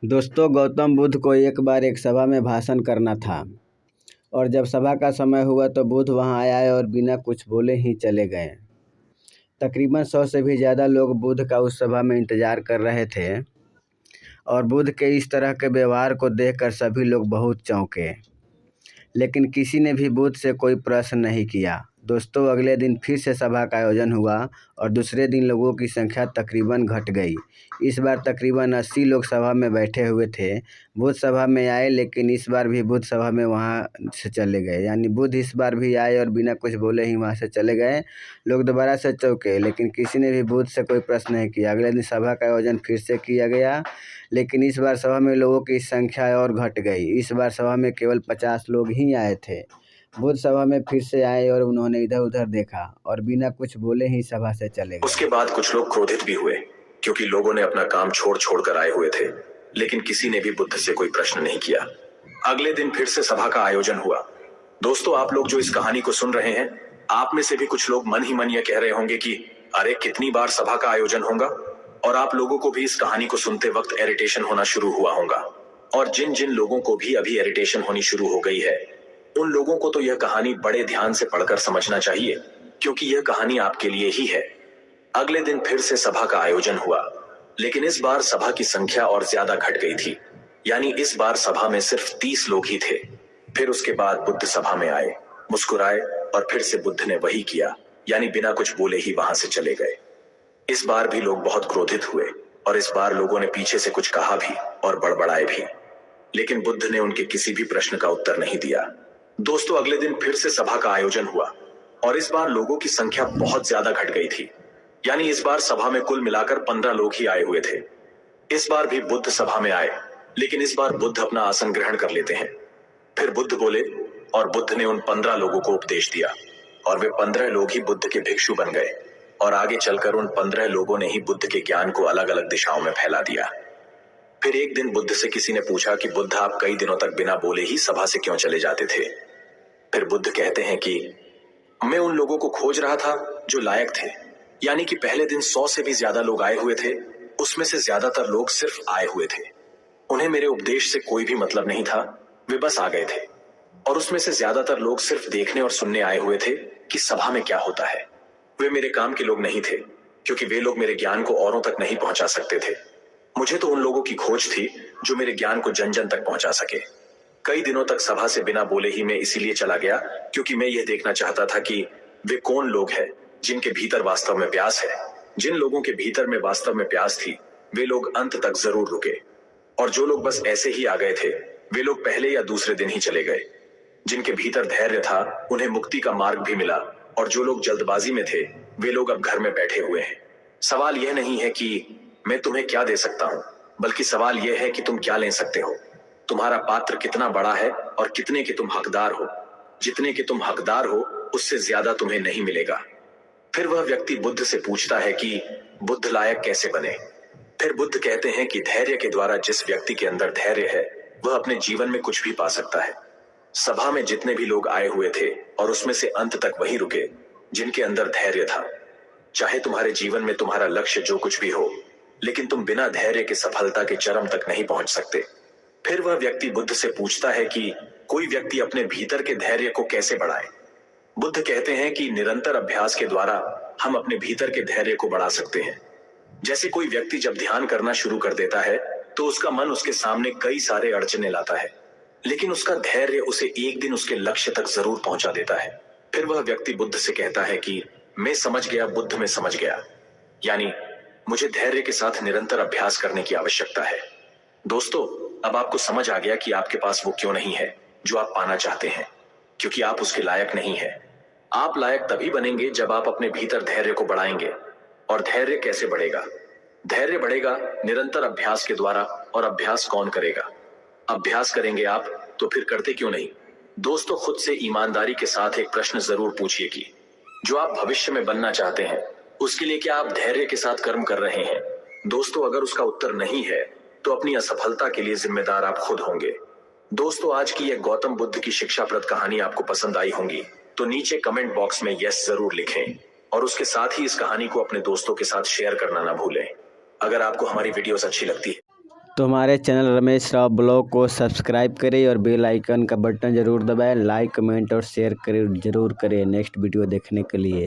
दोस्तों, गौतम बुद्ध को एक बार एक सभा में भाषण करना था और जब सभा का समय हुआ तो बुद्ध वहां आए और बिना कुछ बोले ही चले गए। तकरीबन 100 से भी ज़्यादा लोग बुद्ध का उस सभा में इंतज़ार कर रहे थे और बुद्ध के इस तरह के व्यवहार को देखकर सभी लोग बहुत चौंके, लेकिन किसी ने भी बुद्ध से कोई प्रश्न नहीं किया। दोस्तों, अगले दिन फिर से सभा का आयोजन हुआ और दूसरे दिन लोगों की संख्या तकरीबन घट गई। इस बार तकरीबन 80 लोग सभा में बैठे हुए थे। बुद्ध सभा में आए, लेकिन इस बार भी बुद्ध सभा में वहाँ से चले गए। यानी बुद्ध इस बार भी आए और बिना कुछ बोले ही वहाँ से चले गए। लोग दोबारा से चौंके, लेकिन किसी ने भी बुद्ध से कोई प्रश्न नहीं किया। अगले दिन सभा का आयोजन फिर से किया गया, लेकिन इस बार सभा में लोगों की संख्या और घट गई। इस बार सभा में केवल 50 लोग ही आए थे। बुद्ध सभा में फिर से आए और उन्होंने इधर उधर देखा और बिना कुछ बोले ही सभा से चले गए। उसके बाद कुछ लोग क्रोधित भी हुए, क्योंकि लोगों ने अपना काम छोड़ कर आए हुए थे, लेकिन किसी ने भी बुद्ध से कोई प्रश्न नहीं किया। अगले दिन फिर से सभा का आयोजन हुआ। दोस्तों, आप लोग जो इस कहानी को सुन रहे हैं, आप में से भी कुछ लोग मन ही मन यह कह रहे होंगे कि अरे कितनी बार सभा का आयोजन होगा, और आप लोगों को भी इस कहानी को सुनते वक्त इरिटेशन होना शुरू हुआ होगा। और जिन जिन लोगों को भी अभी इरिटेशन होनी शुरू हो गई है, उन लोगों को तो यह कहानी बड़े ध्यान से पढ़कर समझना चाहिए, क्योंकि यह कहानी आपके लिए ही है। अगले दिन फिर से सभा का आयोजन हुआ, लेकिन इस बार सभा की संख्या और ज्यादा घट गई थी। यानी इस बार सभा में सिर्फ 30 लोग ही थे। फिर उसके बाद बुद्ध सभा में आए, मुस्कुराए और फिर से बुद्ध ने वही किया, यानी बिना कुछ बोले ही वहां से चले गए। इस बार भी लोग बहुत क्रोधित हुए और इस बार लोगों ने पीछे से कुछ कहा भी और बड़बड़ाए भी, लेकिन बुद्ध ने उनके किसी भी प्रश्न का उत्तर नहीं दिया। दोस्तों, अगले दिन फिर से सभा का आयोजन हुआ और इस बार लोगों की संख्या बहुत ज्यादा घट गई थी। यानी इस बार सभा में कुल मिलाकर 15 लोग ही आए हुए थे। इस बार भी बुद्ध सभा में आए, लेकिन इस बार बुद्ध अपना आसन ग्रहण कर लेते हैं। फिर बुद्ध बोले और बुद्ध ने उन 15 लोगों को उपदेश दिया और वे 15 लोग ही बुद्ध के भिक्षु बन गए और आगे चलकर उन 15 लोगों ने ही बुद्ध के ज्ञान को अलग अलग दिशाओं में फैला दिया। फिर एक दिन बुद्ध से किसी ने पूछा कि बुद्ध, आप कई दिनों तक बिना बोले ही सभा से क्यों चले जाते थे? फिर बुद्ध कहते हैं कि मैं उन लोगों को खोज रहा था जो लायक थे। यानी कि पहले दिन 100 से भी ज्यादा लोग आए हुए थे, उसमें से ज्यादातर लोग सिर्फ आए हुए थे। उन्हें मेरे उपदेश से कोई भी मतलब नहीं था, वे बस आ गए थे। और उसमें से ज्यादातर लोग सिर्फ देखने और सुनने आए हुए थे कि सभा में क्या होता है। वे मेरे काम के लोग नहीं थे, क्योंकि वे लोग मेरे ज्ञान को औरों तक नहीं पहुंचा सकते थे। मुझे तो उन लोगों की खोज थी जो मेरे ज्ञान को जन जन तक पहुंचा सके। कई दिनों तक सभा से बिना बोले ही मैं इसीलिए चला गया, क्योंकि मैं यह देखना चाहता था कि वे कौन लोग हैं जिनके भीतर वास्तव में प्यास है। जिन लोगों के भीतर में वास्तव में प्यास थी, वे लोग अंत तक जरूर रुके, और जो लोग बस ऐसे ही आ गए थे, वे लोग पहले या दूसरे दिन ही चले गए। जिनके भीतर धैर्य था, उन्हें मुक्ति का मार्ग भी मिला, और जो लोग जल्दबाजी में थे, वे लोग अब घर में बैठे हुए हैं। सवाल यह नहीं है कि मैं तुम्हें क्या दे सकता हूं, बल्कि सवाल यह है कि तुम क्या ले सकते हो। तुम्हारा पात्र कितना बड़ा है और कितने के तुम हकदार हो। जितने के तुम हकदार हो, उससे ज्यादा तुम्हें नहीं मिलेगा। फिर वह व्यक्ति बुद्ध से पूछता है कि बुद्ध लायक कैसे बने? फिर बुद्ध कहते हैं कि धैर्य के द्वारा जिस व्यक्ति के अंदर धैर्य है, वह अपने जीवन में कुछ भी पा सकता है। सभा में जितने भी लोग आए हुए थे, और उसमें से अंत तक वही रुके जिनके अंदर धैर्य था। चाहे तुम्हारे जीवन में तुम्हारा लक्ष्य जो कुछ भी हो, लेकिन तुम बिना धैर्य के सफलता के चरम तक नहीं पहुंच सकते। फिर वह व्यक्ति बुद्ध से पूछता है कि कोई व्यक्ति अपने भीतर के धैर्य को कैसे बढ़ाए? बुद्ध कहते हैं कि निरंतर अभ्यास के द्वारा हम अपने भीतर के धैर्य को बढ़ा सकते हैं। जैसे कोई व्यक्ति जब ध्यान करना शुरू कर देता है, तो उसका मन उसके सामने कई सारे अड़चने लाता है, लेकिन उसका धैर्य उसे एक दिन उसके लक्ष्य तक जरूर पहुंचा देता है। फिर वह व्यक्ति बुद्ध से कहता है कि मैं समझ गया, बुद्ध में समझ गया। यानी मुझे धैर्य के साथ निरंतर अभ्यास करने की आवश्यकता है। दोस्तों, अब आपको समझ आ गया कि आपके पास वो क्यों नहीं है जो आप पाना चाहते हैं, क्योंकि आप उसके लायक नहीं है। आप लायक तभी बनेंगे जब आप अपने भीतर धैर्य को बढ़ाएंगे। और धैर्य कैसे बढ़ेगा? धैर्य बढ़ेगा निरंतर अभ्यास के द्वारा। और अभ्यास कौन करेगा? अभ्यास करेंगे आप, तो फिर करते क्यों नहीं? दोस्तों, खुद से ईमानदारी के साथ एक प्रश्न जरूर पूछिए कि जो आप भविष्य में बनना चाहते हैं, उसके लिए क्या आप धैर्य के साथ कर्म कर रहे हैं? दोस्तों, अगर उसका उत्तर नहीं है, तो अपनी असफलता के लिए जिम्मेदार आप खुद होंगे। दोस्तों, आज की यह गौतम बुद्ध की शिक्षाप्रद कहानी आपको पसंद आई होंगी, तो नीचे कमेंट बॉक्स में यस जरूर लिखें, और उसके साथ ही इस कहानी को अपने दोस्तों के साथ शेयर करना ना भूलें। अगर आपको हमारी वीडियोस अच्छी लगती है तो हमारे चैनल रमेश राव ब्लॉग को सब्सक्राइब करें और बेल आइकन का बटन ज़रूर दबाएं। लाइक कमेंट और शेयर करें ज़रूर करें नेक्स्ट वीडियो देखने के लिए।